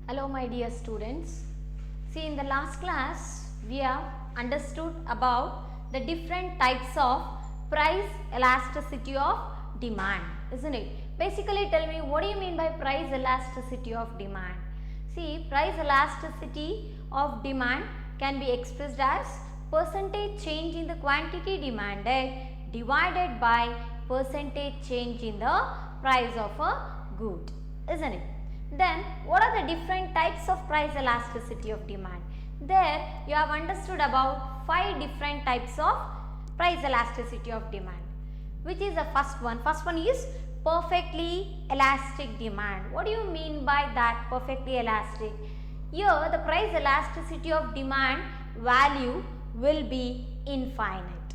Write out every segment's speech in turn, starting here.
Hello my dear students. See, in the last class we have understood about the different types of price elasticity of demand, isn't it? Basically tell me, what do you mean by price elasticity of demand? See, price elasticity of demand can be expressed as percentage change in the quantity demanded divided by percentage change in the price of a good, isn't it? Then what are the different types of price elasticity of demand? There you have understood about 5 different types of price elasticity of demand. Which is the first one? First one is perfectly elastic demand. What do you mean by that, perfectly elastic? Here the price elasticity of demand value will be infinite.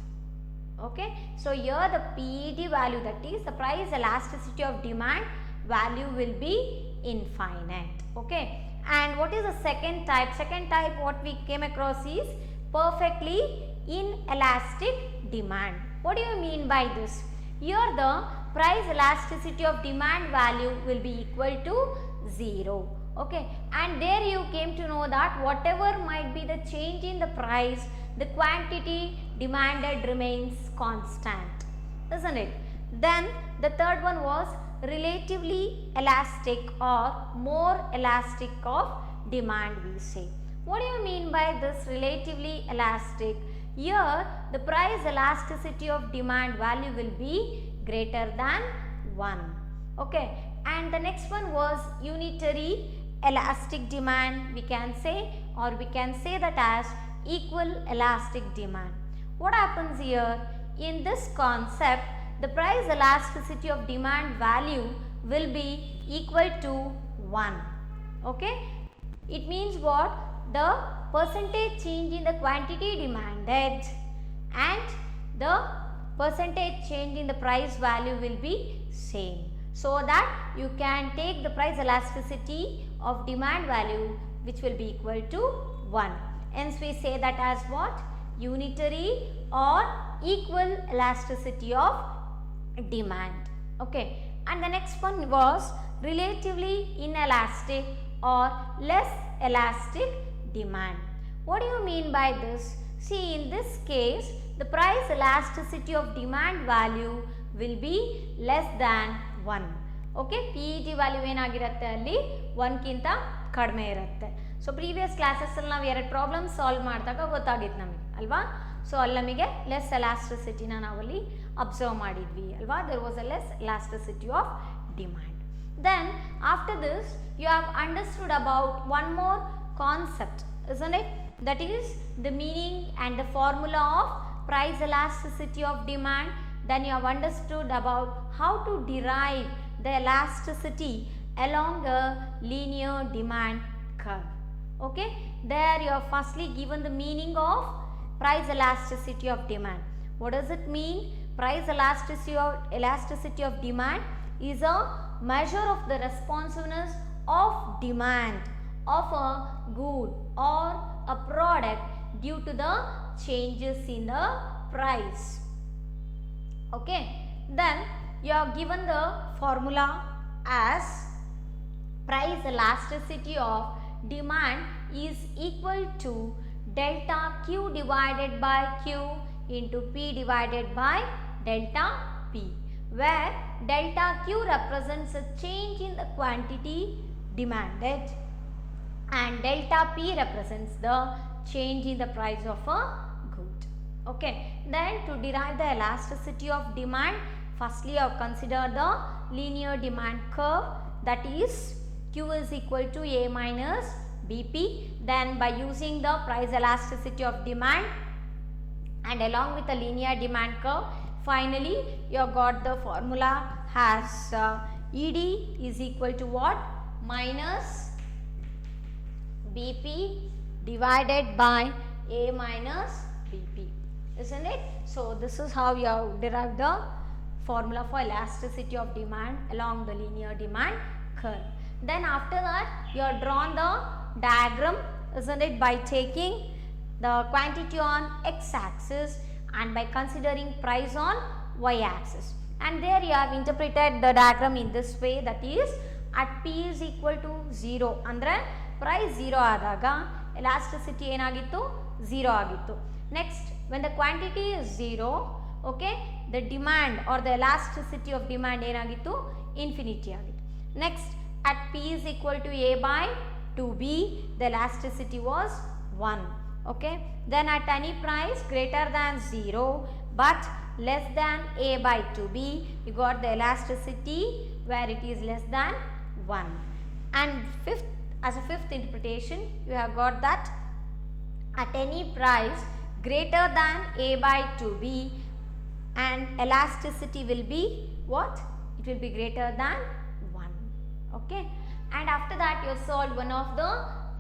Okay, so here the PED value, that is the price elasticity of demand value, will be infinite. Okay, and what is the second type? Second type what we came across is perfectly inelastic demand. What do you mean by this? Here the price elasticity of demand value will be equal to 0. Okay, and there you came to know that whatever might be the change in the price, the quantity demanded remains constant, isn't it? Then the third one was relatively elastic or more elastic of demand, we say. What do you mean by this relatively elastic? Here the price elasticity of demand value will be greater than 1. Okay, and the next one was unitary elastic demand, we can say, or we can say that as equal elastic demand. What happens here? In this concept, the price elasticity of demand value will be equal to 1. Okay, it means what? The percentage change in the quantity demanded and the percentage change in the price value will be same, so that you can take the price elasticity of demand value which will be equal to 1. Hence we say that as what? Unitary or equal elasticity of demand. Okay, and the next one was relatively inelastic or less elastic demand. What do you mean by this? See, in this case the price elasticity of demand value will be less than 1. Okay, PET value ಏನಾಗಿರುತ್ತೆ ಅಲ್ಲಿ 1 ಕಿಂತ ಕಡಿಮೆ ಇರುತ್ತೆ. So previous classes ಅಲ್ಲಿ ನಾವು ಎರಡು problem solve ಮಾಡಿದಾಗ ಗೊತ್ತಾಗಿತ್ತು ನಮಗೆ ಅಲ್ವಾ. ಸೊ ಅಲ್ಲಿ ನಮಗೆ ಲೆಸ್ ಎಲಾಸ್ಟಿಸಿಟಿನ ನಾವಲ್ಲಿ ಅಬ್ಸರ್ವ್ ಮಾಡಿದ್ವಿ ಅಲ್ವಾ. There was a less elasticity of demand. Then after this you have understood about one more concept, isn't it? That is the meaning and the formula of price elasticity of demand. Then you have understood about how to derive the elasticity along a linear demand curve. Okay, there you have firstly given the meaning of price elasticity of demand. What does it mean? Price elasticity of demand is a measure of the responsiveness of demand of a good or a product due to the changes in the price. Okay, then you have given the formula as price elasticity of demand is equal to delta Q divided by Q into P divided by delta P, where delta Q represents a change in the quantity demanded and delta P represents the change in the price of a good. Okay, then to derive the elasticity of demand, firstly you have considered the linear demand curve, that is Q is equal to A minus BP. Then by using the price elasticity of demand and along with the linear demand curve, finally you have got the formula as ED is equal to what? Minus BP divided by A minus BP, isn't it? So this is how you have derived the formula for elasticity of demand along the linear demand curve. Then after that you have drawn the diagram, isn't it, by taking the quantity on x axis and by considering price on y axis, and there you have interpreted the diagram in this way, that is at p is equal to 0 ಅಂದರೆ price 0 ಆದಾಗ elasticity ಏನಾಗಿತ್ತು 0 ಆಗಿತ್ತು. Next when the quantity is 0, okay, the demand or the elasticity of demand ಏನಾಗಿತ್ತು infinity ಆಗಿತ್ತು. Next at p is equal to a by 2b, the elasticity was 1. Okay, then at any price greater than 0 but less than a by 2b, you got the elasticity where it is less than 1. And fifth, as a fifth interpretation, you have got that at any price greater than a by 2b, and elasticity will be what? It will be greater than 1. Okay, and after that you have solved one of the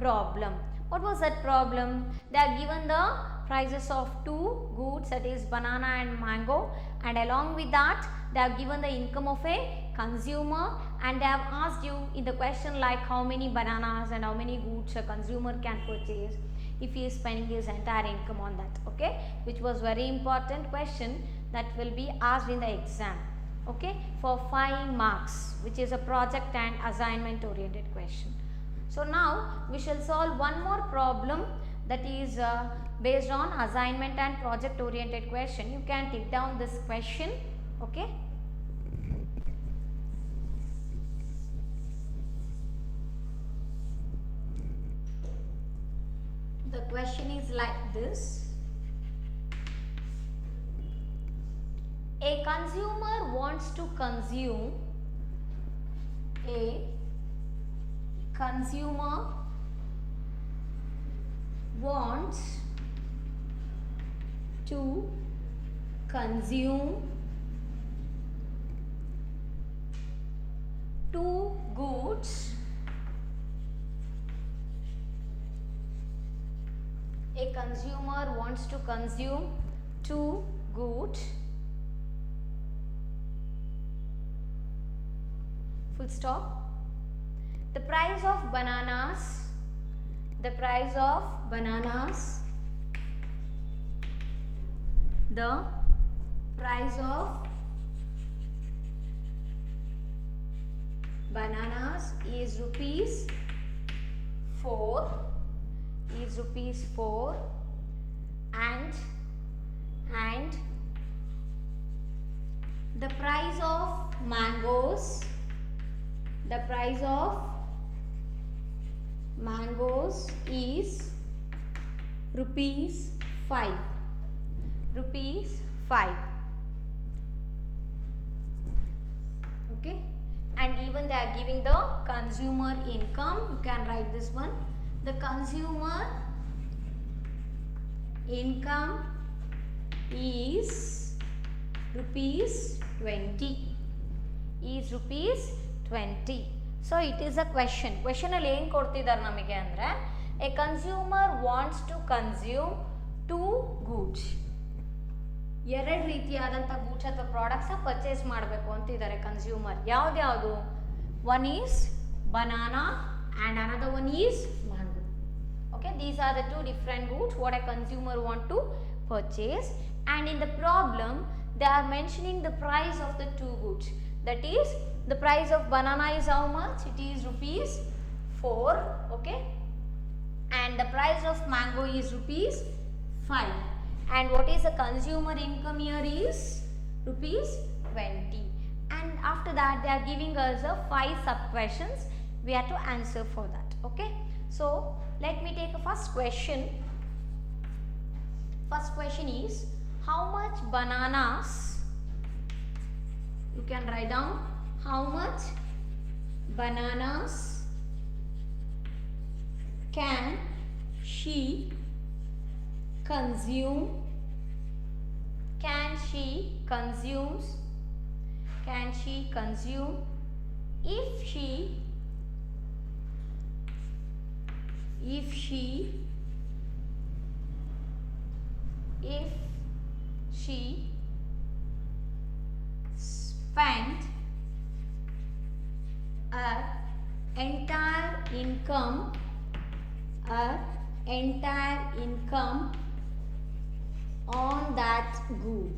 problem. What was that problem? They are given the prices of two goods, that is banana and mango, and along with that they have given the income of a consumer, and they have asked you in the question like how many bananas and how many goods a consumer can purchase if he is spending his entire income on that. Okay, which was very important question that will be asked in the exam, okay, for 5 marks, which is a project and assignment oriented question. So now we shall solve one more problem that is based on assignment and project oriented question. You can take down this question, okay. The question is like this: a consumer wants to consume two goods a consumer wants to consume two goods, full stop. The price of bananas the price of bananas is rupees 4 and the price of mangoes is rupees 5. Okay, and even they are giving the consumer income. You can write this one. The consumer income is rupees 20. So it is a question ಅಲ್ಲಿ ಏನು ಕೊಡ್ತಿದ್ದಾರೆ ನಮಗೆ ಅಂದರೆ a consumer wants to consume two goods. ಎರಡು ರೀತಿಯಾದಂಥ goods ಅಥವಾ ಪ್ರಾಡಕ್ಟ್ಸ್ನ purchase ಮಾಡಬೇಕು ಅಂತಿದ್ದಾರೆ ಕನ್ಸ್ಯೂಮರ್. ಯಾವ್ದು? One is banana and another one is mango. Okay, these are the two different goods what a consumer want to purchase, and in the problem they are mentioning the price of the two goods. That is, the price of banana is how much? It is rupees 4. Okay, and the price of mango is rupees 5, and what is the consumer income here is rupees 20. And after that they are giving us a 5 sub questions. We have to answer for that. Okay, so let me take a first question. First question is, how much bananas, you can write down, how much bananas can she consume if she spent her entire income on that good.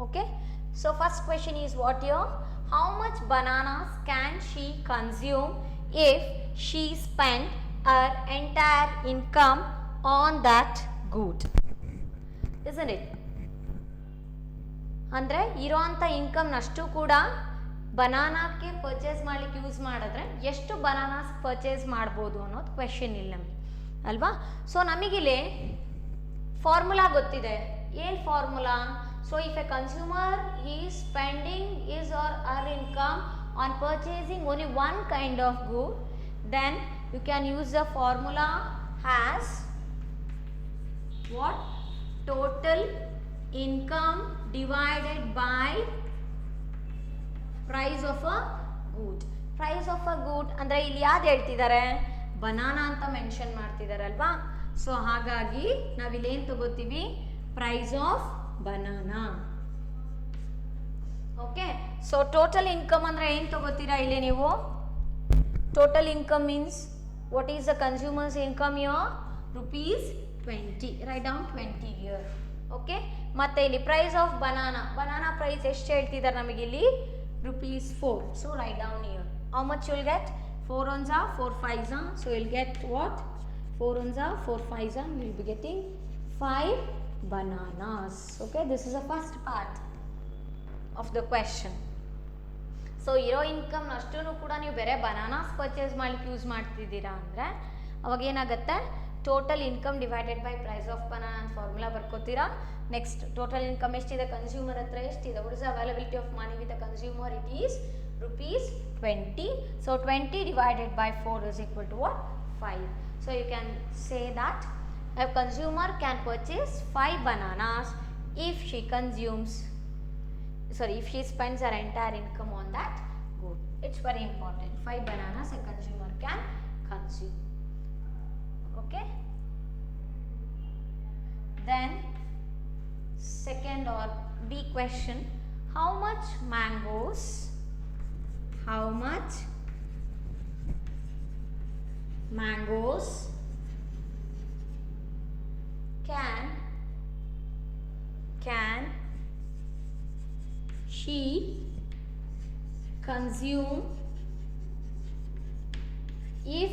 Okay, so first question is what here? How much bananas can she consume if she spent her entire income on that good? Isn't it? ಅಂದರೆ ಇರೋಂಥ ಇನ್ಕಮ್ನಷ್ಟು ಕೂಡ ಬನಾನಾಕ್ಕೆ purchase ಮಾಡ್ಲಿಕ್ಕೆ use ಮಾಡಿದ್ರೆ ಎಷ್ಟು bananas purchase ಮಾಡ್ಬೋದು ಅನ್ನೋದು question ಇಲ್ಲ ನಮಗೆ ಅಲ್ವಾ. ಸೊ ನಮಗಿಲ್ಲಿ ಫಾರ್ಮುಲಾ ಗೊತ್ತಿದೆ. ಏನು formula? So if a consumer is spending his or her income on purchasing only one kind of good, then you can use the formula has what? Total income divided by price of a good. Price of a good ಅಂದರೆ ಇಲ್ಲಿ ಯಾವ್ದು ಹೇಳ್ತಿದ್ದಾರೆ? Banana ಅಂತ mention ಮಾಡ್ತಿದ್ದಾರೆ ಅಲ್ವಾ. So ಹಾಗಾಗಿ ನಾವಿಲ್ಲಿ ಏನು ತಗೋತೀವಿ? Price of banana. Okay, so total income ಅಂದರೆ ಏನು ತಗೋತೀರಾ ಇಲ್ಲಿ ನೀವು? Total income means what is the consumer's income here? ₹20. Right down 20 here. Okay, ಮತ್ತೆ ಇಲ್ಲಿ ಪ್ರೈಸ್ ಆಫ್ ಬನಾನಾ ಪ್ರೈಸ್ ಎಷ್ಟು ಹೇಳ್ತಿದ್ದಾರೆ ನಮಗೆ ಇಲ್ಲಿ? ₹4. So right down here. How much you will get? 4 ones are 4 5s are, so you will get what? 4 ones are 4 5s are, you will be getting 5 bananas. Okay, this is the first part of the question. So ಇರೋ income ಅಷ್ಟೂ ಕೂಡ ನೀವು ಬೇರೆ bananas purchase ಮಾಡ್ಲಿಕ್ಕೆ use ಮಾಡ್ತಿದ್ದೀರಾ ಅಂದರೆ ಅವಾಗ ಏನಾಗುತ್ತೆ? Total income divided by price of banana ಅಂತ ಫಾರ್ಮುಲಾ ಬರ್ಕೋತೀರಾ. ನೆಕ್ಸ್ಟ್ ಟೋಟಲ್ ಇನ್ಕಮ್ ಎಷ್ಟಿದೆ? ಕನ್ಸ್ಯೂಮರ್ ಹತ್ರ ಎಷ್ಟಿದೆ? What is the availability of money with the consumer? It is ₹20. So 20 divided by 4 is equal to what? 5. So you can say that a consumer can purchase 5 bananas if she spends her entire income on that good. It's very important. 5 bananas a consumer can consume. Okay, then second or B question, how much mangoes can she consume if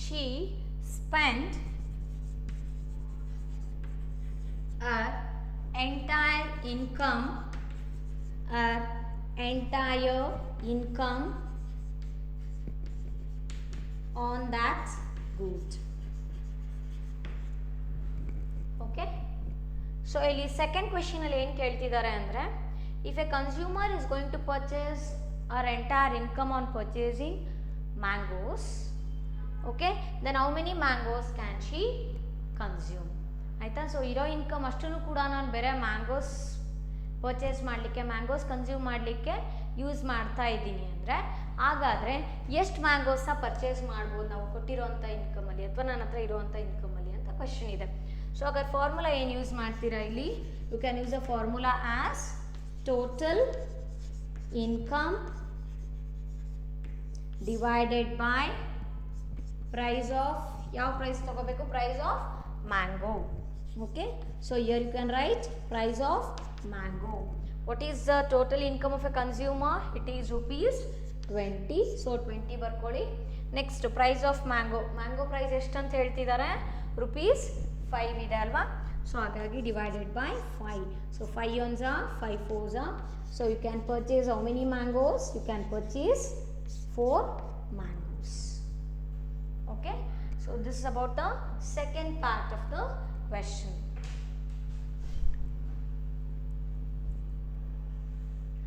she spent her entire income on that good. Okay, so ಇಲ್ಲಿ second question ಅಲ್ಲಿ ಏನು ಕೇಳ್ತಿದ್ದಾರೆ ಅಂದರೆ, if a consumer is going to purchase our entire income on purchasing mangoes, okay, then how many mangoes can she consume? ಆಯಿತಾ. So ಇರೋ income ಅಷ್ಟೂ ಕೂಡ ನಾನು ಬೇರೆ ಮ್ಯಾಂಗೋಸ್ ಪರ್ಚೇಸ್ ಮಾಡಲಿಕ್ಕೆ, ಮ್ಯಾಂಗೋಸ್ ಕನ್ಸ್ಯೂಮ್ ಮಾಡಲಿಕ್ಕೆ ಯೂಸ್ ಮಾಡ್ತಾ ಇದ್ದೀನಿ ಅಂದರೆ, ಹಾಗಾದರೆ ಎಷ್ಟು ಮ್ಯಾಂಗೋಸ್ನ ಪರ್ಚೇಸ್ ಮಾಡ್ಬೋದು ನಾವು ಕೊಟ್ಟಿರೋಂಥ ಇನ್ಕಮಲ್ಲಿ ಅಥವಾ ನನ್ನ ಹತ್ರ ಇರೋವಂಥ ಇನ್ಕಮಲ್ಲಿ ಅಂತ ಕ್ವೆಶನ್ ಇದೆ. ಸೊ ಹಾಗಾದ್ರೆ ಫಾರ್ಮುಲಾ ಏನು ಯೂಸ್ ಮಾಡ್ತೀರಾ ಇಲ್ಲಿ? You can use a formula as total income divided by price of, ಯಾವ ಪ್ರೈಸ್ ತಗೋಬೇಕು? Price of mango. Okay, so here you can write price of mango. What is the total income of a consumer? It is ₹20. So 20 ಬರ್ಕೊಳ್ಳಿ. Next price of mango price ಎಷ್ಟು ಅಂತ ಹೇಳ್ತಿದ್ದಾರೆ? ₹5 ಇದೆ ಅಲ್ವಾ. So ಹಾಗಾಗಿ divided by 5. So 5 ones are 5 4s are. So you can purchase how many mangoes? You can purchase 4 mangoes. Okay, so this is about the second part of the question.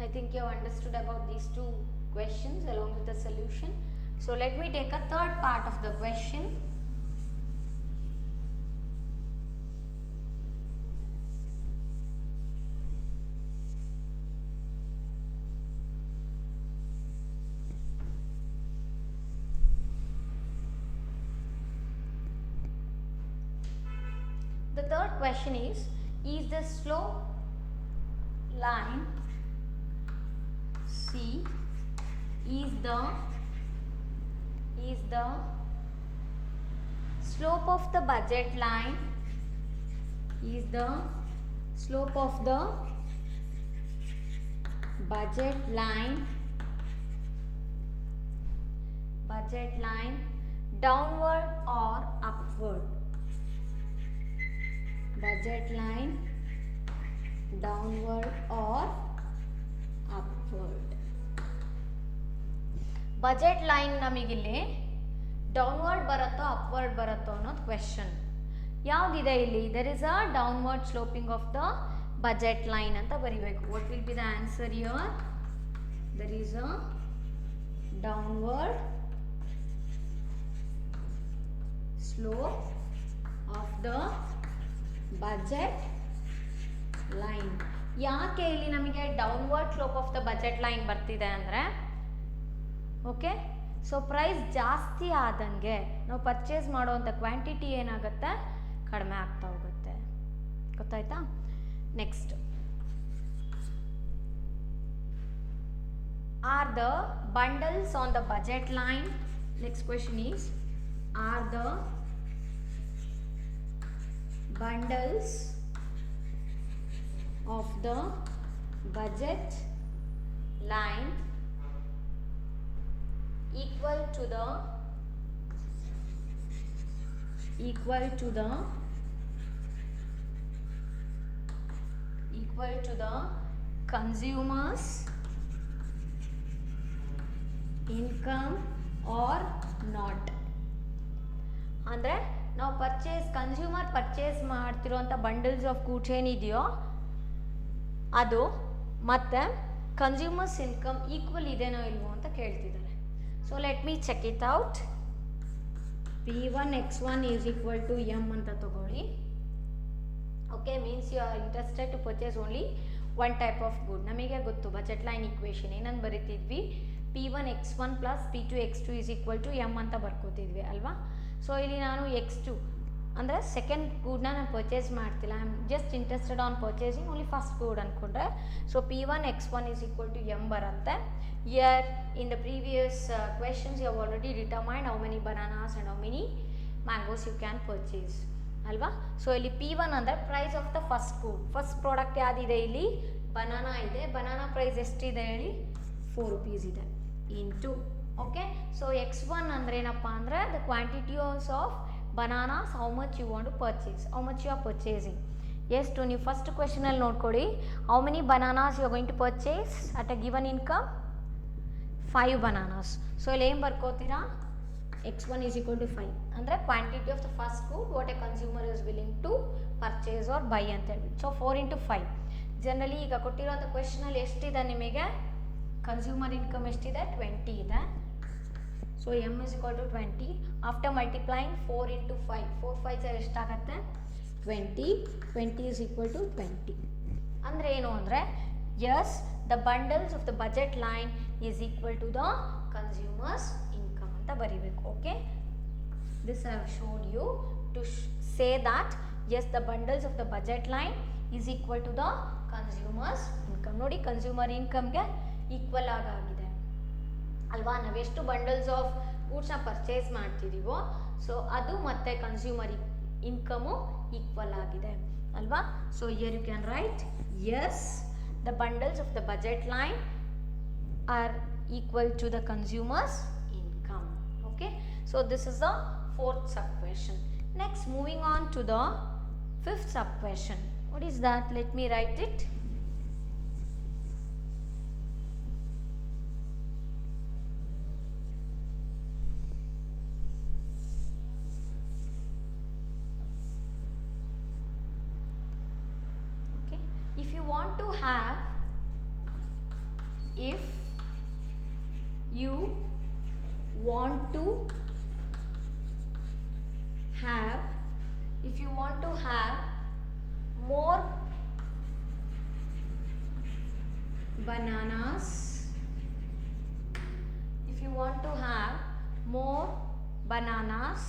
I think you have understood about these two questions along with the solution. So let me take a third part of the question. The third question is the slope line C is the slope of the budget line is the slope of the budget line downward or upward. Budget line downward or upward. Budget line ನಮಗಿಲ್ಲಿ downward ಬರುತ್ತೋ upward ಬರುತ್ತೋ ಅನ್ನೋದು question. ಯಾವುದಿದೆ ಇಲ್ಲಿ? There is a downward sloping of the budget line ಅಂತ ಬರಿಬೇಕು. What will be the answer here? There is a downward slope of the budget line. ಯಾಕೆ ಇಲ್ಲಿ ನಮಗೆ downward slope of the budget line ಬರ್ತಿದೆ ಅಂದರೆ, okay, so price ಜಾಸ್ತಿ ಆದಂಗೆ ನಾವು ಪರ್ಚೇಸ್ ಮಾಡೋವಂಥ ಕ್ವಾಂಟಿಟಿ ಏನಾಗುತ್ತೆ? ಕಡಿಮೆ ಆಗ್ತಾ ಹೋಗುತ್ತೆ. ಗೊತ್ತಾಯ್ತಾ? Next, are the bundles on the budget line, next question is, are the bundles of the budget line equal to the consumer's income or not. ಅಂದರೆ ನಾವು ಕನ್ಸ್ಯೂಮರ್ ಪರ್ಚೇಸ್ ಮಾಡ್ತಿರೋಂಥ ಬಂಡಲ್ಸ್ ಆಫ್ ಗೂಡ್ಸ್ ಏನಿದೆಯೋ ಅದು ಮತ್ತು ಕನ್ಸ್ಯೂಮರ್ಸ್ ಇನ್ಕಮ್ ಈಕ್ವಲ್ ಇದೆನೋ ಇಲ್ವೋ ಅಂತ ಕೇಳ್ತಿದ್ದಾರೆ. So let me check it out. P1x1 is equal to M ಅಂತ ತಗೊಳ್ಳಿ. Okay, means you are interested to purchase only one type of good. ನಮಗೆ ಗೊತ್ತು ಬಜೆಟ್ ಲೈನ್ ಈಕ್ವೇಷನ್ ಏನಂತ ಬರೀತಿದ್ವಿ? P1x1 plus P2x2 is equal to M ಅಂತ ಬರ್ಕೋತಿದ್ವಿ ಅಲ್ವಾ? So ಇಲ್ಲಿ ನಾನು x2 ಅಂದರೆ ಸೆಕೆಂಡ್ ಗೂಡ್ನ ನಾನು ಪರ್ಚೇಸ್ ಮಾಡ್ತಿಲ್ಲ, I am just interested on purchasing only first good ಅಂದ್ಕೊಂಡ್ರೆ, so P1x1 is equal to M ಬರುತ್ತೆ. Here in the previous questions you have already determined how many bananas and how many mangoes you can purchase ಅಲ್ವಾ? So ಇಲ್ಲಿ P1 ಅಂದರೆ price of the first good. First product ಯಾವುದಿದೆ ಇಲ್ಲಿ? Banana ಇದೆ. Banana price ಎಷ್ಟಿದೆ ಹೇಳಿ? 4 rupees ಇದೆ. Into, okay, so x1 ಅಂದರೆ ಏನಪ್ಪ ಅಂದರೆ the quantities of bananas, how much you want to purchase, how much you are purchasing. ಎಷ್ಟು ನೀವು ಫಸ್ಟ್ ಕ್ವೆಶನಲ್ಲಿ ನೋಡ್ಕೊಳ್ಳಿ, how many bananas you are going to purchase at a given income? 5 bananas. So ಇಲ್ಲಿ ಏನು ಬರ್ಕೋತೀರಾ? x1 ಈಸ್ ಈಕ್ವಲ್ ಟು 5 ಅಂದರೆ quantity of the first good what a consumer is willing to purchase or buy ಅಂತ ಹೇಳ್ಬಿಟ್ಟು. So 4 into 5. Generally ಈಗ ಕೊಟ್ಟಿರೋಂಥ ಕ್ವೆಶನಲ್ಲಿ ಎಷ್ಟಿದೆ ನಿಮಗೆ? Consumer income ಎಷ್ಟಿದೆ? 20 ಇದೆ. So M is equal to 20. After multiplying 4 into 5, 4 5 ಎಷ್ಟಾಗುತ್ತೆ? 20. 20 is equal to 20. ಅಂದರೆ ಏನು ಅಂದರೆ, yes, the bundles of the budget line is equal to the consumer's income ಅಂತ ಬರೀಬೇಕು. Okay, this I have showed you to say that yes, the bundles of the budget line is equal to the consumer's income. ನೋಡಿ, consumer ಇನ್ಕಮ್ಗೆ equal ಆಗಿದೆ ಅಲ್ವಾ? ನಾವೆಷ್ಟು bundles of ಗೂಡ್ಸ್ನ purchase ಮಾಡ್ತಿದ್ದೀವೋ so ಅದು ಮತ್ತು ಕನ್ಸ್ಯೂಮರ್ ಇನ್ಕಮು ಈಕ್ವಲ್ ಆಗಿದೆ ಅಲ್ವಾ? So here you can write, yes, the bundles of the budget line are equal to the consumer's income. Okay, so this is the 4th sub question. Next, moving on to the 5th sub question. What is that? Let me write it. If you want to have, if you want to have more bananas, if you want to have more bananas,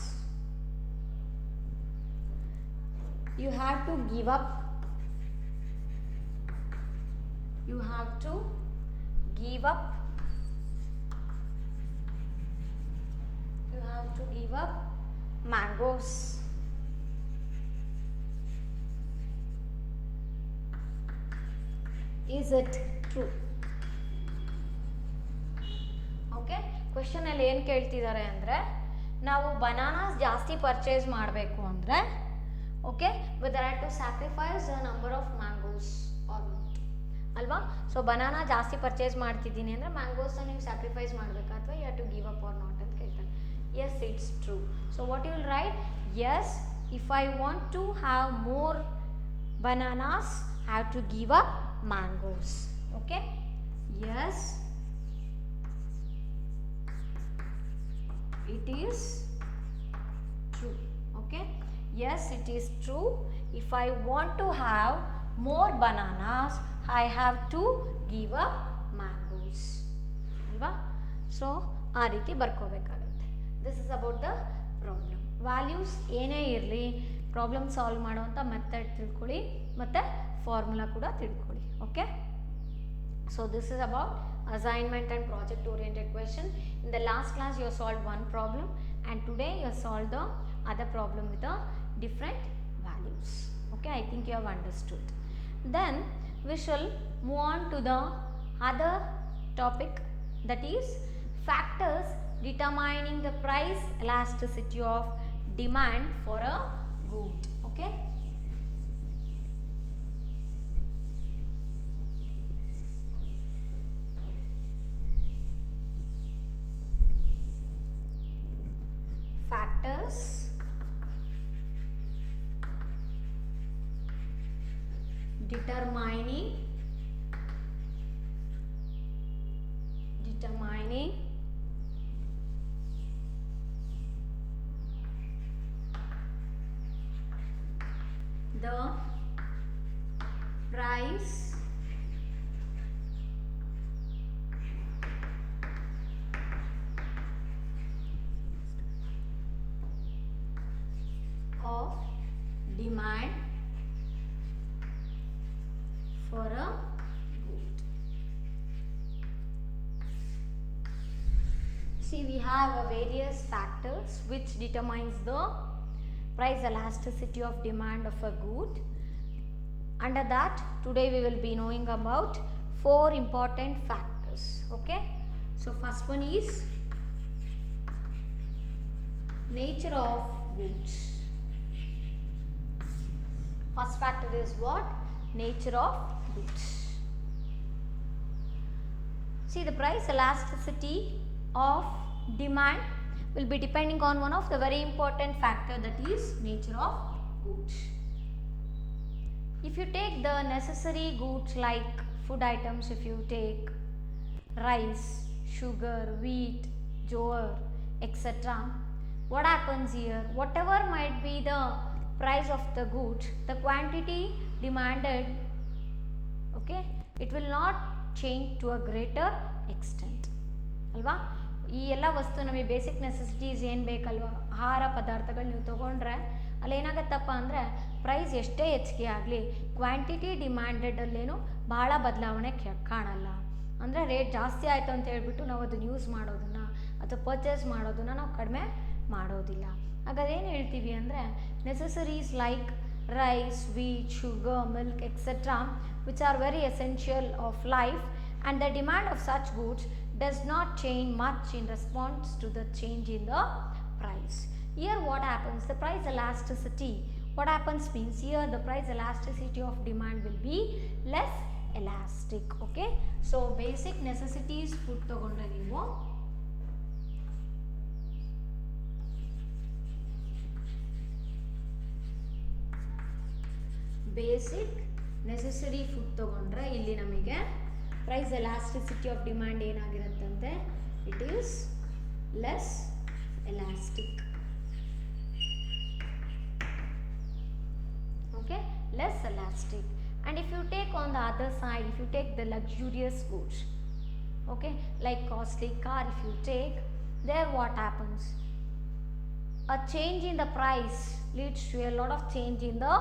you have to give up, you have to give up, you have to give up mangoes. Is it true? Okay, ಕ್ವೆಶನಲ್ಲಿ ಏನು ಕೇಳ್ತಿದ್ದಾರೆ ಅಂದರೆ, ನಾವು bananas ಜಾಸ್ತಿ purchase ಮಾಡಬೇಕು ಅಂದರೆ, okay, whether had to sacrifice the number of mangoes or not ಅಲ್ವಾ. So banana ಜಾಸ್ತಿ ಪರ್ಚೇಸ್ ಮಾಡ್ತಿದ್ದೀನಿ ಅಂದರೆ ಮ್ಯಾಂಗೋಸ್ನ ನೀವು ಸ್ಯಾಕ್ರಿಫೈಸ್ ಮಾಡಬೇಕಾ ಅಥವಾ you have to give up or not ಅಂತ ಕೇಳ್ತಾರೆ. Yes, it's true. So what you will write? Yes, if I want to have more bananas, I have to give up mangoes. Okay, yes, it is true. Okay, yes, it is true. If I want to have more bananas, I have to give up mangoes. Alva? So ಆ ರೀತಿ ಬರ್ಕೋಬೇಕಾಗುತ್ತೆ. This is about the problem. Values ಏನೇ ಇರಲಿ, problem solve ಮಾಡುವಂಥ method ತಿಳ್ಕೊಳ್ಳಿ ಮತ್ತು formula ಕೂಡ ತಿಳ್ಕೊಳ್ಳಿ. Okay, so this is about assignment and project oriented question. In the last class you have solved one problem and today you have solved the other problem with the different values. Okay, I think you have understood. Then we shall move on to the other topic, that is factors determining the price elasticity of demand for a good. Okay, factors determining the price of demand for a good. See, we have various factors which determines the price elasticity of demand of a good. Under that, today we will be knowing about 4 important factors. Okay, so first one is nature of goods. First factor is what? Nature of goods. See, the price elasticity of demand will be depending on one of the very important factor, that is nature of goods. If you take the necessary goods like food items, if you take rice, sugar, wheat, jowar, etc., what happens here? Whatever might be the price of the goods, the quantity demanded, okay, it will not change to a greater extent. ಅಲ್ವಾ? ಈ ಎಲ್ಲ ವಸ್ತು ನಮಗೆ basic necessities ಏನು ಬೇಕಲ್ವ, ಆಹಾರ ಪದಾರ್ಥಗಳು ನೀವು ತೊಗೊಂಡ್ರೆ ಅಲ್ಲೇನಾಗತ್ತಪ್ಪ ಅಂದರೆ ಪ್ರೈಸ್ ಎಷ್ಟೇ ಹೆಚ್ಚಿಗೆ ಆಗಲಿ ಕ್ವಾಂಟಿಟಿ ಡಿಮ್ಯಾಂಡೆಡಲ್ಲೇನು ಭಾಳ ಬದಲಾವಣೆ ಕಾಣಲ್ಲ. ಅಂದರೆ ರೇಟ್ ಜಾಸ್ತಿ ಆಯಿತು ಅಂತ ಹೇಳ್ಬಿಟ್ಟು ನಾವು ಅದನ್ನು ಯೂಸ್ ಮಾಡೋದನ್ನು ಅಥವಾ ಪರ್ಚೇಸ್ ಮಾಡೋದನ್ನು ನಾವು ಕಡಿಮೆ ಮಾಡೋದಿಲ್ಲ. ಹಾಗಾದ್ರೆ ಏನು ಹೇಳ್ತೀವಿ ಅಂದರೆ ನೆಸೆಸರೀಸ್ like rice, wheat, sugar, milk, etc., which are very essential of life, and the demand of such goods does not change much in response to the change in the price. Here what happens? The price elasticity, what happens means here the price elasticity of demand will be less elastic. Okay, so basic necessities food ತಗೊಂಡ್ರೆ ನೀವು basic necessary food ತೊಗೊಂಡ್ರೆ ಇಲ್ಲಿ ನಮಗೆ price elasticity of demand ಏನಾಗಿರುತ್ತಂತೆ, it is less elastic. Okay, less elastic. And if you take on the other side, if you take the luxurious goods, okay, like costly car, if you take, there what happens? A change in the price leads to a lot of change in the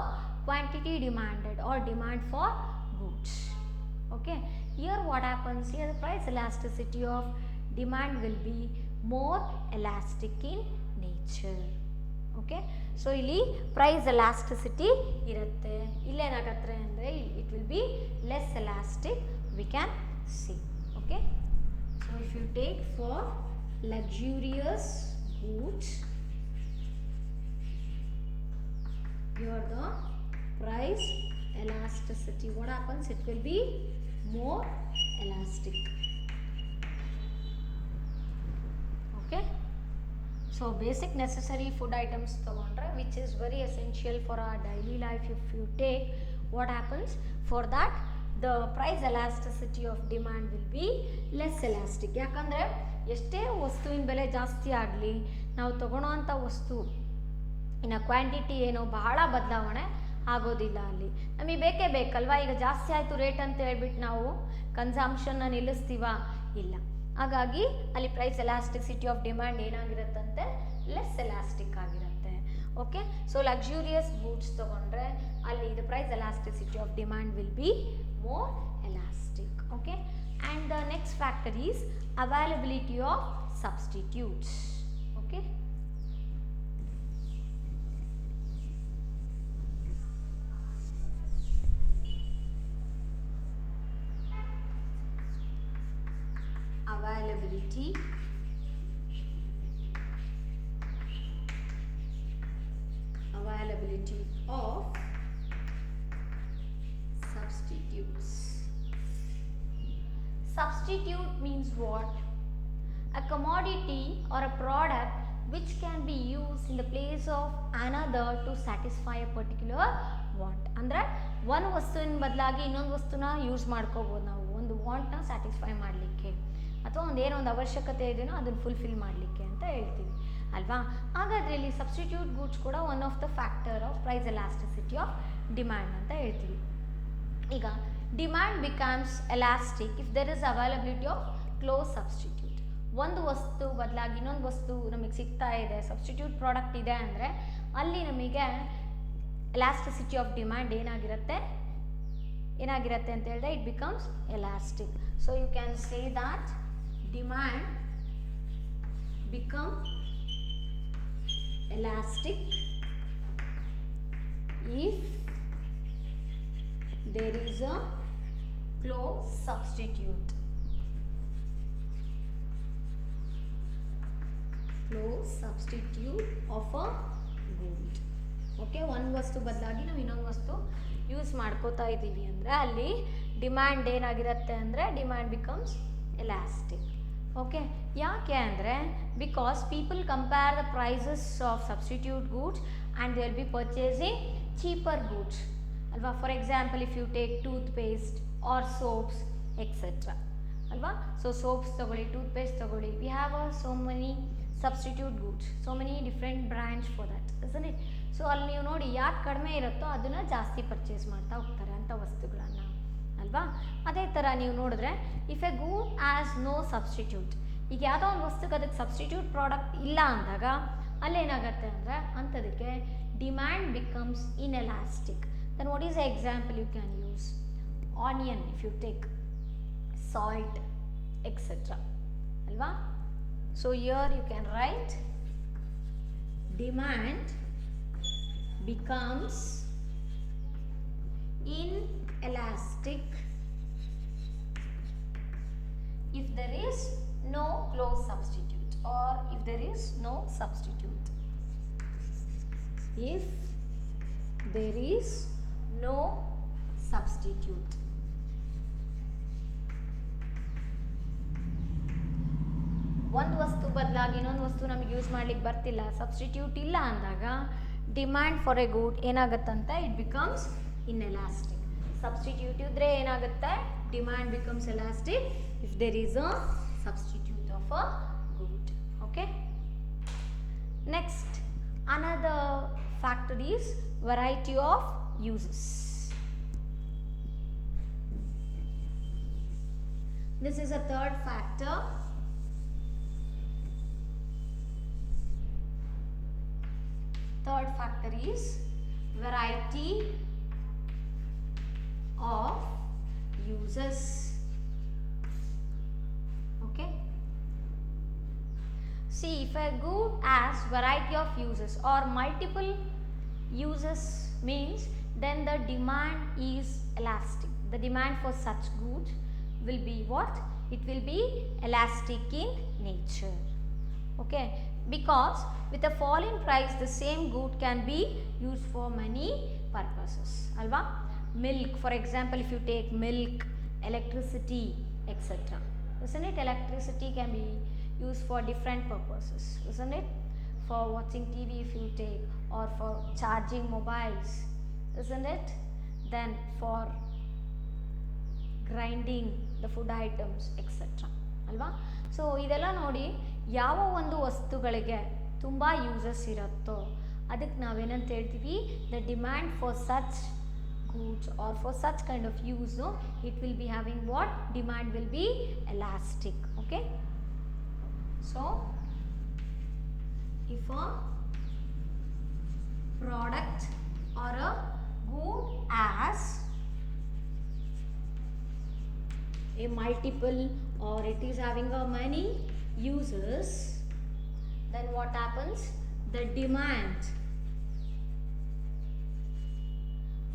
quantity demanded or demand for goods. Okay, here what happens? Here the price elasticity of demand will be more elastic in nature. Okay. So ಇಲ್ಲಿ price elasticity ಇರುತ್ತೆ. ಇಲ್ಲೇನಾಗತ್ತೆ ಅಂದರೆ it will be less elastic we can see. Okay. So if you take for luxurious goods, here the price elasticity, what happens, it will be more elastic. Okay. So basic necessary food items tagondre, which is very essential for our daily life, if you take, what happens, for that the price elasticity of demand will be less elastic. ಯಾಕಂದರೆ ಎಷ್ಟೇ ವಸ್ತುವಿನ ಬೆಲೆ ಜಾಸ್ತಿ ಆಗಲಿ, ನಾವು ತಗೊಳ್ಳೋವಂಥ ವಸ್ತು ಇನ್ನು quantity ಏನೋ ಬಹಳ ಬದಲಾವಣೆ ಆಗೋದಿಲ್ಲ. ಅಲ್ಲಿ ನಮಗೆ ಬೇಕೇ ಬೇಕಲ್ವಾ. ಈಗ ಜಾಸ್ತಿ ಆಯಿತು ರೇಟ್ ಅಂತ ಹೇಳ್ಬಿಟ್ಟು ನಾವು ಕನ್ಸಂಪ್ಷನ್ನ ನಿಲ್ಲಿಸ್ತೀವ? ಇಲ್ಲ. ಹಾಗಾಗಿ ಅಲ್ಲಿ ಪ್ರೈಸ್ ಎಲಾಸ್ಟಿಸಿಟಿ ಆಫ್ ಡಿಮ್ಯಾಂಡ್ ಏನಾಗಿರುತ್ತಂತೆ, ಲೆಸ್ ಎಲಾಸ್ಟಿಕ್ ಆಗಿರುತ್ತೆ. ಓಕೆ. ಸೊ ಲಕ್ಸುರಿಯಸ್ ಗೂಡ್ಸ್ ತೊಗೊಂಡ್ರೆ ಅಲ್ಲಿ the price elasticity of demand will be more elastic. Okay. And the next factor is availability of substitutes. Okay. Availability of substitutes. Substitute means what? A commodity or a product which can be used in the place of another to satisfy a particular want. ಅಂದರೆ ಒಂದು ವಸ್ತುವಿನ ಬದಲಾಗಿ ಇನ್ನೊಂದು ವಸ್ತುನ use ಮಾಡ್ಕೋಬೋದು ನಾವು, ಒಂದು ವಾಂಟ್ನ satisfy ಮಾಡಲಿಕ್ಕೆ, ಅಥವಾ ಒಂದೇನೊಂದು ಅವಶ್ಯಕತೆ ಇದೆಯೋ ಅದನ್ನು ಫುಲ್ಫಿಲ್ ಮಾಡಲಿಕ್ಕೆ ಅಂತ ಹೇಳ್ತೀವಿ ಅಲ್ವಾ. ಹಾಗಾದರೆ ಇಲ್ಲಿ ಸಬ್ಸ್ಟಿಟ್ಯೂಟ್ ಗೂಡ್ಸ್ ಕೂಡ one of the factor of price elasticity of demand ಅಂತ ಹೇಳ್ತೀವಿ. ಈಗ demand becomes elastic if there is availability of close substitute. ಒಂದು ವಸ್ತು ಬದಲಾಗಿ ಇನ್ನೊಂದು ವಸ್ತು ನಮಗೆ ಸಿಗ್ತಾ ಇದೆ, ಸಬ್ಸ್ಟಿಟ್ಯೂಟ್ ಪ್ರಾಡಕ್ಟ್ ಇದೆ ಅಂದರೆ ಅಲ್ಲಿ ನಮಗೆ ಎಲಾಸ್ಟಿಸಿಟಿ ಆಫ್ ಡಿಮ್ಯಾಂಡ್ ಏನಾಗಿರುತ್ತೆ ಅಂತ ಹೇಳಿದ್ರೆ it becomes elastic. So you can say that demand become elastic if there is a close substitute. Close substitute of a good. Okay. ಒಂದು ವಸ್ತು ಬದಲಾಗಿ ನಾವು ಇನ್ನೊಂದು ವಸ್ತು ಯೂಸ್ ಮಾಡ್ಕೋತಾ ಇದ್ದೀವಿ ಅಂದರೆ ಅಲ್ಲಿ ಡಿಮ್ಯಾಂಡ್ ಏನಾಗಿರುತ್ತೆ ಅಂದರೆ ಡಿಮ್ಯಾಂಡ್ ಬಿಕಮ್ಸ್ ಎಲಾಸ್ಟಿಕ್. ಓಕೆ. ಯಾಕೆ ಅಂದರೆ because people compare the prices of substitute goods and they will be purchasing cheaper goods ಅಲ್ವಾ. For example if you take toothpaste or soaps etcetera ಅಲ್ವಾ. ಸೊ ಸೋಪ್ಸ್ ತಗೊಳ್ಳಿ, toothpaste ತಗೊಳ್ಳಿ, we have so many substitute goods, so many different brands for that, isn't it. So ಅಲ್ಲಿ ನೀವು ನೋಡಿ ಯಾಕೆ ಕಡಿಮೆ ಇರುತ್ತೋ ಅದನ್ನು ಜಾಸ್ತಿ ಪರ್ಚೇಸ್ ಮಾಡ್ತಾ ಹೋಗ್ತಾರೆ ಅಂಥ ವಸ್ತುಗಳನ್ನು ಅಲ್ವಾ. ಅದೇ ಥರ ನೀವು ನೋಡಿದ್ರೆ if a good has no substitute, ಈಗ ಯಾವುದೋ ಒಂದು ವಸ್ತುಗೆ ಅದಕ್ಕೆ ಸಬ್ಸ್ಟಿಟ್ಯೂಟ್ ಪ್ರಾಡಕ್ಟ್ ಇಲ್ಲ ಅಂದಾಗ ಅಲ್ಲೇನಾಗತ್ತೆ ಅಂದರೆ ಅಂಥದಕ್ಕೆ demand becomes inelastic. Then what is a example you can use? Onion, if you take salt etcetera ಅಲ್ವಾ. So here you can write demand becomes inelastic if there is no close substitute or if there is no substitute. If there is no substitute. ಒಂದು ವಸ್ತು ಬದಲಾಗಿ ಇನ್ನೊಂದು ವಸ್ತು ನಮಗೆ use ಮಾಡ್ಲಿಕ್ಕೆ ಬರ್ತಿಲ್ಲ, substitute ಇಲ್ಲ ಅಂದಾಗ ಡಿಮ್ಯಾಂಡ್ ಫಾರ್ ಎ ಗೂಡ್ ಏನಾಗುತ್ತಂತೆ, ಇಟ್ ಬಿಕಮ್ಸ್ ಇನ್ಎಲಾಸ್ಟಿಕ್. ಸಬ್ಸ್ಟಿಟ್ಯೂಟ್ ಇದ್ದರೆ ಏನಾಗುತ್ತೆ, demand becomes elastic if there is a substitute of a good. Okay. Next another factor is variety of uses. This is a third factor. Third factor is variety of uses. Okay. see if a good has variety of uses or multiple uses means then the demand is elastic. The demand for such goods will be what? It will be elastic in nature. Okay, because with a fall in price the same good can be used for many purposes. Alva? Milk, for example, if you take milk, electricity, etc. Isn't it? Electricity can be used for different purposes, isn't it? For watching TV if you take, or for charging mobiles, isn't it? Then for grinding the food items, etc. ಅಲ್ವಾ? So ಇದೆಲ್ಲ ನೋಡಿ ಯಾವ ಒಂದು ವಸ್ತುಗಳಿಗೆ ತುಂಬ uses ಇರುತ್ತೋ ಅದಕ್ಕೆ ನಾವೇನಂತ ಹೇಳ್ತೀವಿ, the demand for such goods or for such kind of use, no, it will be having what? Demand will be elastic. Okay, so if a product or a good has a multiple or it is having a many uses, then what happens? The demand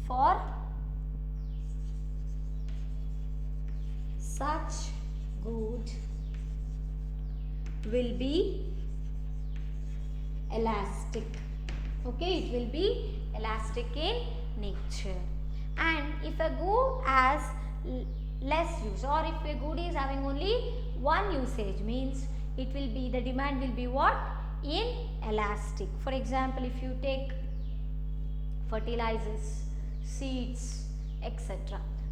for such good will be elastic. Okay, it will be elastic in nature. And if a good has less use or if a good is having only one usage means it will be, the demand will be what? Inelastic. For example, if you take fertilizers, seeds, etc.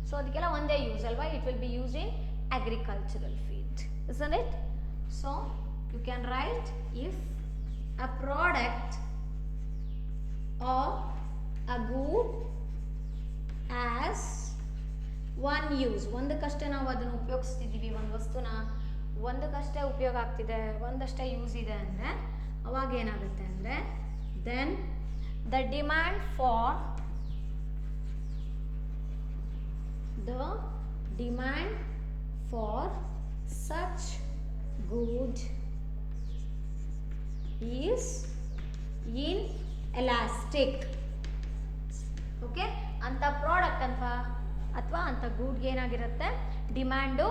So ಅದಕ್ಕೆಲ್ಲ ಒಂದೇ use ಅಲ್ವಾ? It will B use in agricultural field, isn't it? So you can write if a product or a good has one use, ಒಂದಕ್ಕಷ್ಟೇ ನಾವು ಅದನ್ನು ಉಪಯೋಗಿಸ್ತಿದ್ದೀವಿ, ಒಂದು ವಸ್ತುನ ಒಂದಕ್ಕಷ್ಟೇ ಉಪಯೋಗ ಆಗ್ತಿದೆ, ಒಂದಷ್ಟೇ use ಇದೆ ಅಂದರೆ ಅವಾಗ ಏನಾಗುತ್ತೆ ಅಂದರೆ then the demand for such good is inelastic. ಓಕೆ, ಅಂಥ ಪ್ರಾಡಕ್ಟ್ ಅಂತ ಅಥವಾ ಅಂಥ ಗೂಡ್ಗೆ ಏನಾಗಿರುತ್ತೆ? ಡಿಮ್ಯಾಂಡು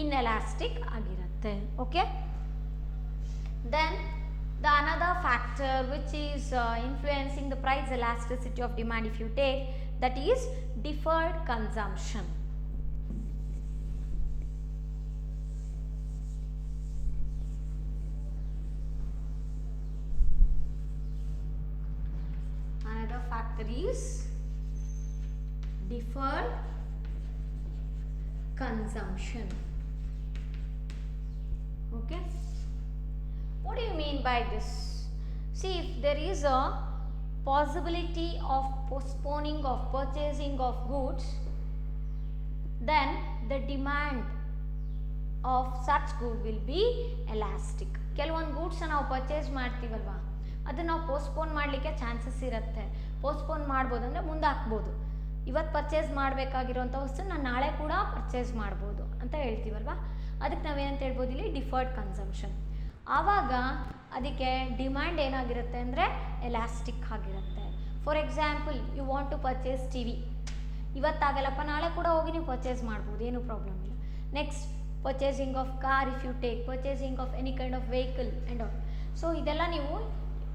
ಇನ್ಎಲಾಸ್ಟಿಕ್ ಆಗಿರುತ್ತೆ. Okay, then the another factor which is influencing the price elasticity of demand, if you take, that is deferred consumption. Another factor is deferred consumption. Okay, what do you mean by this? See, if there is a possibility of postponing of purchasing of goods, then the demand of such good will be elastic. ಕೆಲವೊಂದು goods ನಾವು purchase ಮಾಡ್ತೀವಲ್ವಾ, ಅದನ್ನು ನಾವು postpone ಮಾಡಲಿಕ್ಕೆ chances ಇರುತ್ತೆ. Postpone ಮಾಡ್ಬೋದು ಅಂದರೆ ಮುಂದೆ ಹಾಕ್ಬೋದು. ಇವತ್ತು ಪರ್ಚೇಸ್ ಮಾಡಬೇಕಾಗಿರೋಂಥ ವಸ್ತು ನಾನು ನಾಳೆ ಕೂಡ ಪರ್ಚೇಸ್ ಮಾಡ್ಬೋದು ಅಂತ ಹೇಳ್ತೀವಲ್ವಾ, ಅದಕ್ಕೆ ನಾವೇನಂತ ಹೇಳ್ಬೋದು ಇಲ್ಲಿ? Deferred consumption. ಆವಾಗ ಅದಕ್ಕೆ ಡಿಮ್ಯಾಂಡ್ ಏನಾಗಿರುತ್ತೆ ಅಂದರೆ ಎಲಾಸ್ಟಿಕ್ ಆಗಿರುತ್ತೆ. For example, you want to purchase TV, ಇವತ್ತಾಗಲ್ಲಪ್ಪ ನಾಳೆ ಕೂಡ ಹೋಗಿ ನೀವು ಪರ್ಚೇಸ್ ಮಾಡ್ಬೋದು, ಏನೂ ಪ್ರಾಬ್ಲಮ್ ಇಲ್ಲ. Next, purchasing of car, if you take purchasing of any kind of vehicle and all. So ಇದೆಲ್ಲ ನೀವು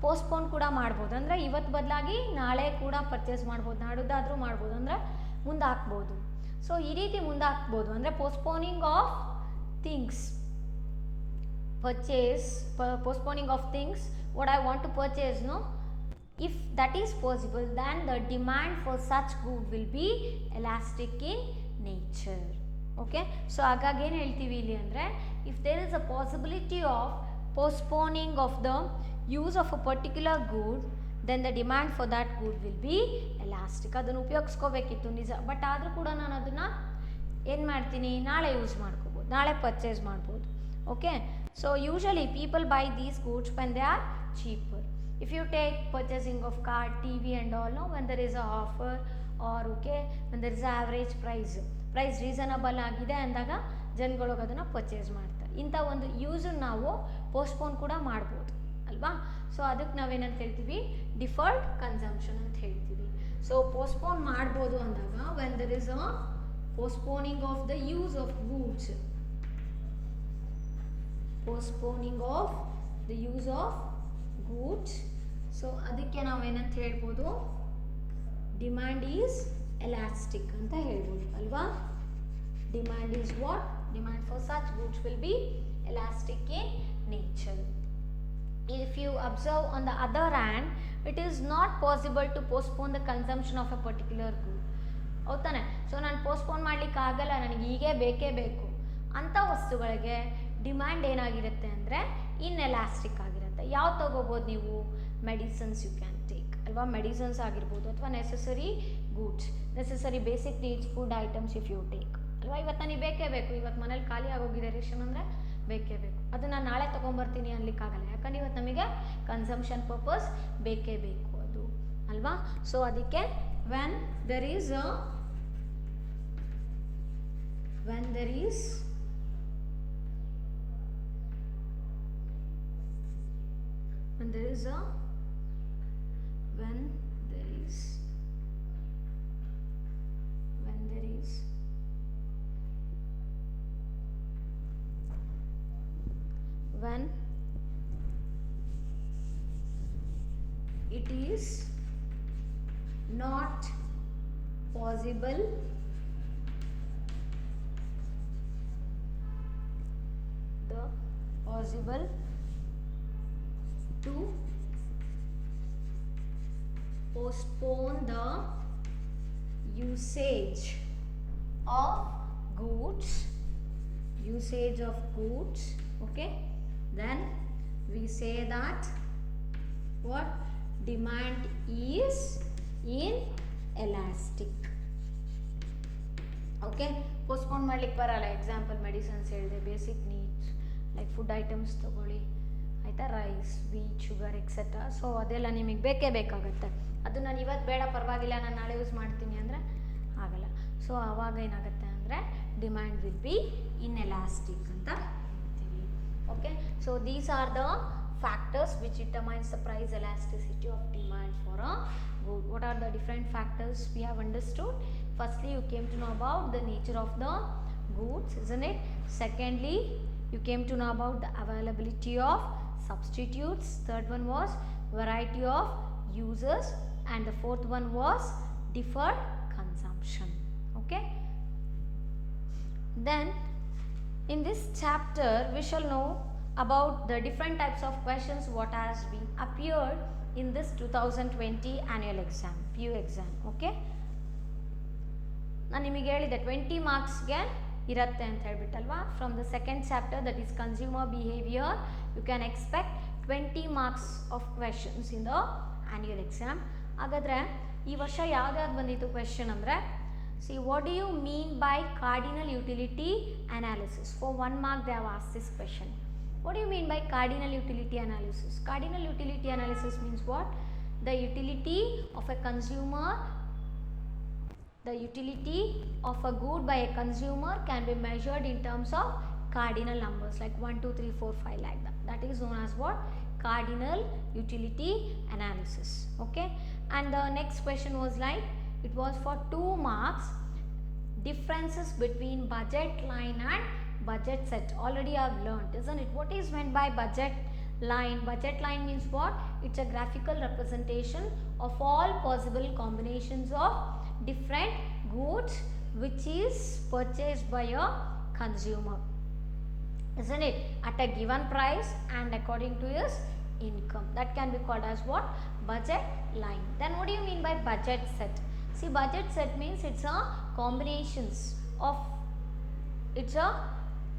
ಪೋಸ್ಟ್ಪೋನ್ ಕೂಡ ಮಾಡ್ಬೋದು, ಅಂದರೆ ಇವತ್ತು ಬದಲಾಗಿ ನಾಳೆ ಕೂಡ ಪರ್ಚೇಸ್ ಮಾಡ್ಬೋದು, ನಾಡಿದ್ದಾದರೂ ಮಾಡ್ಬೋದು, ಅಂದರೆ ಮುಂದೆ ಹಾಕ್ಬೋದು. ಸೊ ಈ ರೀತಿ ಮುಂದೆ ಹಾಕ್ಬೋದು, ಅಂದರೆ postponing of things, postponing of things what I want to purchase, no, if that is possible, then the demand for such good will be elastic in nature. Okay, so ಹಾಗಾಗಿ ಏನು ಹೇಳ್ತೀವಿ ಇಲ್ಲಿ ಅಂದರೆ, if there is a possibility of postponing of the use of a particular good, then the demand for that good will be elastic. ಅದನ್ನು ಉಪಯೋಗಿಸ್ಕೋಬೇಕಿತ್ತು ನಿಜ, but ಆದರೂ ಕೂಡ ನಾನು ಅದನ್ನು ಏನು ಮಾಡ್ತೀನಿ, ನಾಳೆ ಯೂಸ್ ಮಾಡ್ಕೋಬೋದು, ನಾಳೆ ಪರ್ಚೇಸ್ ಮಾಡ್ಬೋದು. Okay, so usually people buy these goods when they are cheaper. If you take purchasing of car, TV and all, no, when there is a offer or okay, when there is a average price reasonable ಆಗಿದೆ ಅಂದಾಗ ಜನಗಳು ಅದನ್ನು purchase ಮಾಡ್ತಾರೆ. ಇಂಥ ಒಂದು ಯೂಸನ್ನು ನಾವು postpone ಕೂಡ ಮಾಡ್ಬೋದು ಅಲ್ವಾ. ಸೊ ಅದಕ್ಕೆ ನಾವೇನಂತ ಹೇಳ್ತೀವಿ, ಡಿಫರ್ಡ್ ಕನ್ಸಂಪ್ಷನ್ ಅಂತ ಹೇಳ್ತೀವಿ. ಸೊ ಪೋಸ್ಟ್ಪೋನ್ ಮಾಡ್ಬೋದು ಅಂದಾಗ when there is a postponing of the use of goods, postponing of the use of goods. So ಅದಕ್ಕೆ ನಾವೇನಂತ ಹೇಳ್ಬೋದು, ಡಿಮ್ಯಾಂಡ್ ಈಸ್ ಎಲಾಸ್ಟಿಕ್ ಅಂತ ಹೇಳ್ಬೋದು ಅಲ್ವಾ. Demand is what, demand for such goods will be elastic in nature. If you observe on the other hand, it is not possible to postpone the consumption of a particular good. ಹೌದಾನೆ. So ನಾನು postpone ಮಾಡ್ಲಿಕ್ಕೆ ಆಗಲ್ಲ, ನನಗೆ ಹೀಗೆ ಬೇಕೇ ಬೇಕು ಅಂಥ ವಸ್ತುಗಳಿಗೆ ಡಿಮ್ಯಾಂಡ್ ಏನಾಗಿರುತ್ತೆ ಅಂದರೆ ಇನ್ಎಲಾಸ್ಟಿಕ್ ಆಗಿರುತ್ತೆ. ಯಾವ್ದು ತಗೋಬೋದು ನೀವು, ಮೆಡಿಸಿನ್ಸ್ ಯು ಕ್ಯಾನ್ ಟೇಕ್ ಅಲ್ವಾ. ಮೆಡಿಸಿನ್ಸ್ ಆಗಿರ್ಬೋದು ಅಥವಾ necessary goods, necessary basic needs food items if you take ಅಲ್ವಾ. ಇವತ್ತು ನನಗೆ ಬೇಕೇ ಬೇಕು, ಇವತ್ತು ಮನೇಲಿ ಖಾಲಿ ಆಗೋಗಿದೆ ರೇಷನ್ ಅಂದರೆ ಬೇಕೇ ಬೇಕು, ಅದನ್ನು ನಾಳೆ ತೊಗೊಂಬರ್ತೀನಿ ಅನ್ಲಿಕ್ಕಾಗಲ್ಲ, ಯಾಕಂದ್ರೆ ಇವತ್ತು ನಮಗೆ ಕನ್ಸಂಪ್ಷನ್ ಪರ್ಪಸ್ ಬೇಕೇ ಬೇಕು ಅದು ಅಲ್ವಾ. ಸೊ ಅದಕ್ಕೆ when there is a when there is when there is a when there is when there is when it is not possible to postpone the usage of goods, okay, then we say that what, demand is inelastic. Okay, postpone ಮಾಡ್ಲಿಕ್ಕೆ ಬರಲ್ಲ. Example medicines ಹೇಳಿದೆ, basic needs like food items ತೊಗೊಳ್ಳಿ ಆಯಿತಾ, rice, wheat, sugar etcetera. So ಅದೆಲ್ಲ ನಿಮಗೆ ಬೇಕೇ ಬೇಕಾಗುತ್ತೆ. ಅದು ನಾನು ಇವತ್ತು ಬೇಡ ಪರವಾಗಿಲ್ಲ ನಾನು ನಾಳೆ ಯೂಸ್ ಮಾಡ್ತೀನಿ ಅಂದರೆ ಆಗಲ್ಲ. ಸೊ ಆವಾಗ ಏನಾಗುತ್ತೆ ಅಂದರೆ ಡಿಮ್ಯಾಂಡ್ ವಿಲ್ ಬಿ ಇನ್ಎಲಾಸ್ಟಿಕ್ ಅಂತ ಹೇಳ್ತೀವಿ. Okay, so these are the factors which determines the price elasticity of demand for a good. What are the different factors we have understood? Firstly, you came to know about the nature of the goods, isn't it? Secondly, you came to know about the availability of substitutes. Third one was variety of uses, and the fourth one was deferred consumption. Okay, then in this chapter we shall know about the different types of questions what has been appeared in this 2020 annual exam, PU exam. Okay, ನಾನು ನಿಮಗೆ ಹೇಳಿದೆ 20 ಮಾರ್ಕ್ಸ್ಗೆ ಇರುತ್ತೆ ಅಂತ ಹೇಳ್ಬಿಟ್ಟಲ್ವಾ. From the second chapter that is consumer behaviour you can expect 20 marks of questions in the annual exam. ಹಾಗಾದರೆ ಈ ವರ್ಷ ಯಾವ್ದಾವ್ದು ಬಂದಿತ್ತು ಕ್ವೆಶನ್ ಅಂದರೆ, see what do you mean by cardinal utility analysis. For 1 mark they have asked this question. What do you mean by cardinal utility analysis? Cardinal utility analysis means what? The utility of a consumer, the utility of a good by a consumer can be measured in terms of cardinal numbers like 1, 2, 3, 4, 5 like that. That is known as what? Cardinal utility analysis. Okay, and the next question was like, it was for 2 marks, differences between budget line and budget set. Already I have learned, isn't it? What is meant by budget line? Budget line means what? It's a graphical representation of all possible combinations of different goods which is purchased by a consumer, isn't it, at a given price and according to his income. That can be called as what? Budget line. Then what do you mean by budget set? See, budget set means it's a combinations of, it's a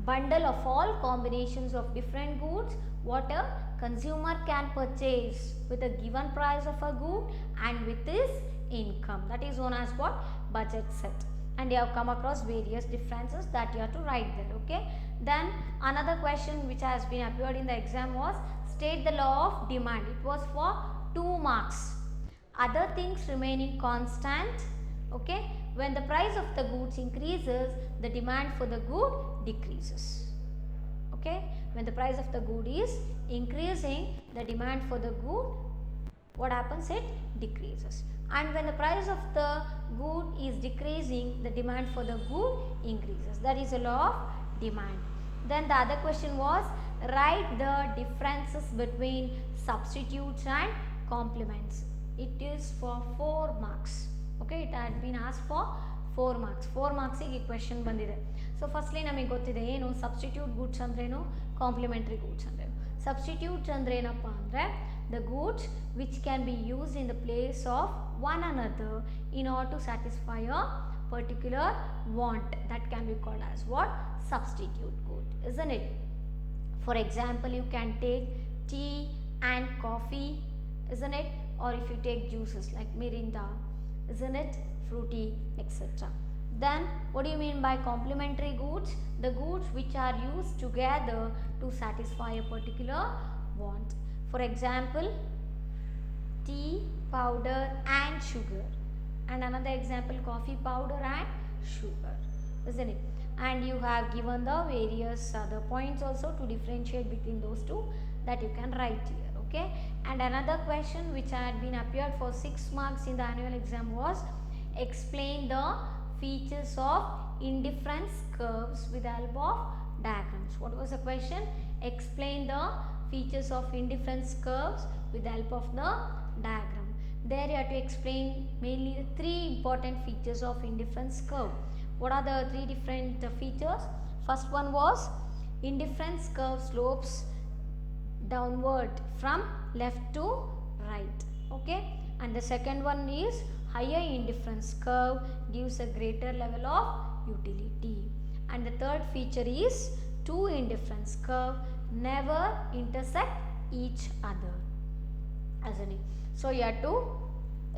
bundle of all combinations of different goods what a consumer can purchase with a given price of a good and with his income. That is known as what? Budget set. And you have come across various differences that you have to write there. Okay, then another question which has been appeared in the exam was, state the law of demand. It was for 2 marks. Other things remaining constant, okay, when the price of the goods increases, the demand for the good decreases. Okay, when the price of the good is increasing, the demand for the good, what happens? It decreases. And when the price of the good is decreasing, the demand for the good increases. That is a law of demand. Then the other question was, write the differences between substitutes and complements. It is for 4 marks. Okay, it had been asked for 4 marks. 4 marks ಈ question ಬಂದಿದೆ. So firstly ನಮಗೆ ಗೊತ್ತಿದೆ ಏನು substitute goods ಅಂದ್ರೇನು, complimentary goods ಅಂದ್ರೇನು. Substitutes ಅಂದ್ರೆ ಏನಪ್ಪ ಅಂದರೆ the goods which can be used in the place of one another in order to satisfy a particular want. That can be called as what? Substitute good, isn't it? For example, you can take tea and coffee, isn't it? Or if you take juices like Mirinda, isn't it? Fruity, etc. Then what do you mean by complementary goods? The goods which are used together to satisfy a particular want. For example, tea, powder and sugar, and another example, coffee powder and sugar, isn't it? And you have given the various other points also to differentiate between those two, that you can write here. Okay, and another question which had been appeared for 6 marks in the annual exam was, explain the features of indifference curves with the help of diagrams. What was the question? Explain the features of indifference curves with the help of the diagram. There you have to explain mainly the 3 important features of indifference curve. What are the 3 different features? First one was, indifference curve slopes downward from left to right. Okay, and the second one is, higher indifference curve gives a greater level of utility. And the third feature is, 2 indifference curve never intersect each other, isn't it? So you have to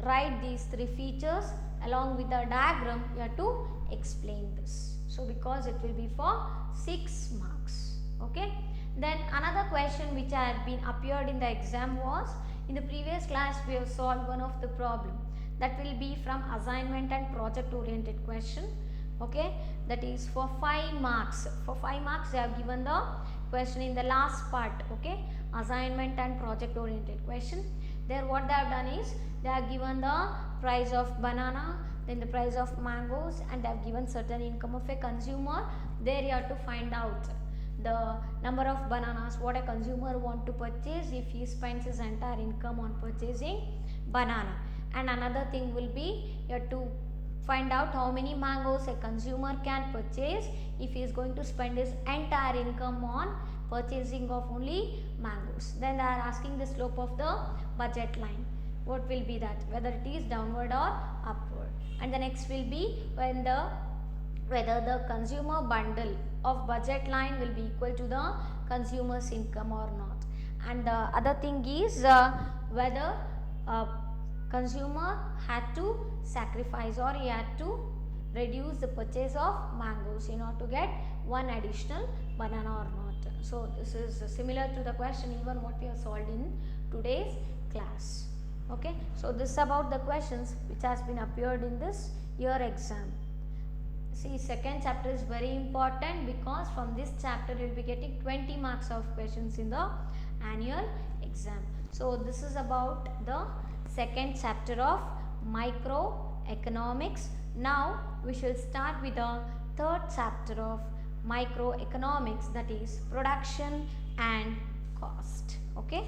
write these 3 features along with the diagram. You have to explain this. So because it will be for 6 marks. Okay, then another question which had been appeared in the exam was, in the previous class we have solved one of the problem that will be from assignment and project oriented question. Okay, that is for 5 marks. For 5 marks they have given the question in the last part. Okay, assignment and project oriented question. There what they have done is, they have given the price of banana, then the price of mangoes, and they have given certain income of a consumer. There you have to find out the number of bananas what a consumer want to purchase if he spends his entire income on purchasing banana. And another thing will be, you have to find out how many mangoes a consumer can purchase if he is going to spend his entire income on purchasing of only mangoes. Then they are asking the slope of the budget line. What will be that? Whether it is downward or upward. And the next will be, whether the consumer bundle of budget line will be equal to the consumer's income or not. And the other thing is, whether consumer had to sacrifice or he had to reduce the purchase of mangoes in order to get one additional banana or not. So this is similar to the question even what we have solved in today's class. Okay, so this is about the questions which has been appeared in this year exam. See, second chapter is very important because from this chapter you will be getting 20 marks of questions in the annual exam. So this is about the second chapter of microeconomics. Now we shall start with the third chapter of microeconomics, that is production and cost. Okay,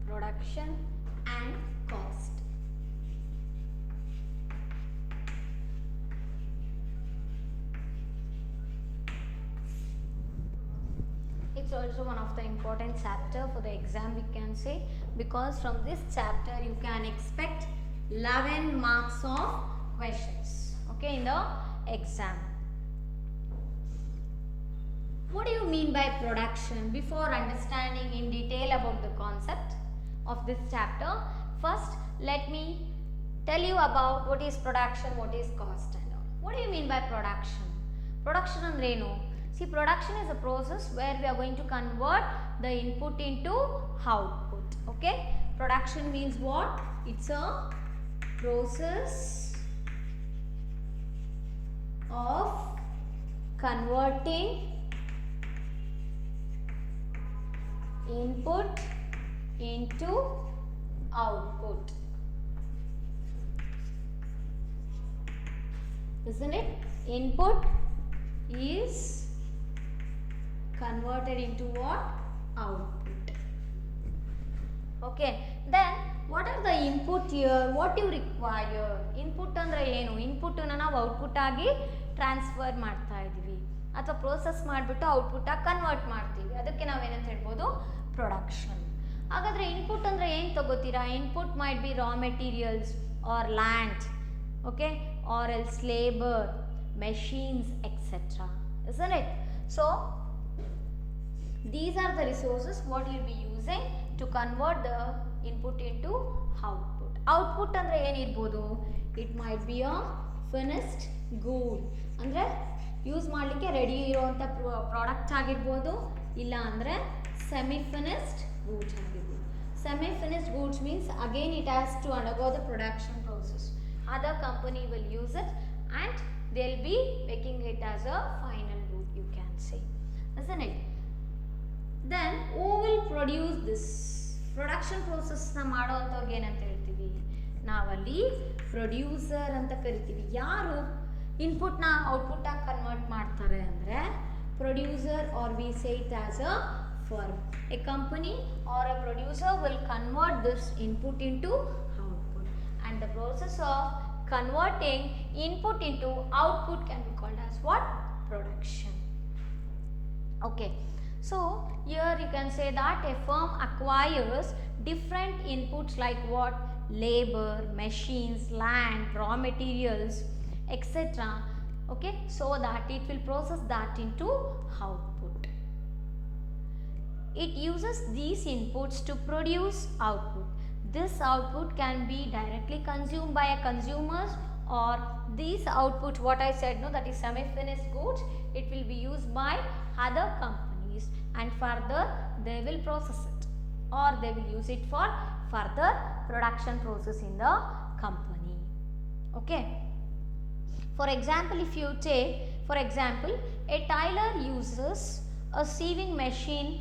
production and cost. It's also one of the important chapter for the exam, we can say, because from this chapter you can expect 11 marks of questions. Okay, in the exam. What do you mean by production? Before understanding in detail about the concept of this chapter, first let me tell you about what is production, what is cost and all. What do you mean by production? Production andre enu? See, production is a process where we are going to convert the input into output. Okay? Production means what? It's a process of converting input into output, isn't it? Input is converted into what? Output. Okay, then what are the input here? What you require? Input andre enu? Input na ನಾವು output ಆಗಿ transfer ಮಾಡ್ತಾ ಇದೀವಿ ಅಥವಾ process ಮಾಡಿಬಿಟ್ಟು output ಆಗಿ convert ಮಾಡ್ತೀವಿ, ಅದಕ್ಕೆ ನಾವೇನಂತ ಹೇಳ್ಬೋದು? ಪ್ರೊಡಕ್ಷನ್. ಹಾಗಾದರೆ ಇನ್ಪುಟ್ ಅಂದರೆ ಏನು ತಗೋತೀರಾ? Input might be raw materials or land, okay, or else labour, machines etcetera, isn't it? So these are the resources what you will be using to convert the input into output. Output ಅಂದರೆ ಏನಿರ್ಬೋದು? It might be a finished good, ಅಂದರೆ use ಮಾಡಲಿಕ್ಕೆ ready ಇರೋವಂಥ product ಆಗಿರ್ಬೋದು, ಇಲ್ಲ ಅಂದರೆ semi finished goods ಆಗಿರ್ಬೋದು. Semi finished goods means again it has to undergo the production process. Other company will use it and they'll be making it as a final good, you can say, isn't it? Then who will produce this? Production ಪ್ರೋಸೆಸ್ನ ಮಾಡೋವಂಥವ್ರಿಗೆ ಏನಂತ ಹೇಳ್ತೀವಿ? ನಾವಲ್ಲಿ producer ಅಂತ ಕರಿತೀವಿ. ಯಾರು ಇನ್ಪುಟ್ನ ಔಟ್ಪುಟ್ಟಾಗಿ convert ಮಾಡ್ತಾರೆ ಅಂದರೆ producer, or we say it as a firm. A company or a producer will convert this input into output, and the process of converting input into output can be called as what? Production. Okay, so here you can say that a firm acquires different inputs like what? Labor, machines, land, raw materials, etc. Okay, so that it will process that into output. It uses these inputs to produce output. This output can be directly consumed by a consumers, or these output what I said, no, that is semi-finished goods, it will be used by other companies and further they will process it, or they will use it for further production process in the company. Okay. For example, if you take, for example, a tailor uses a sewing machine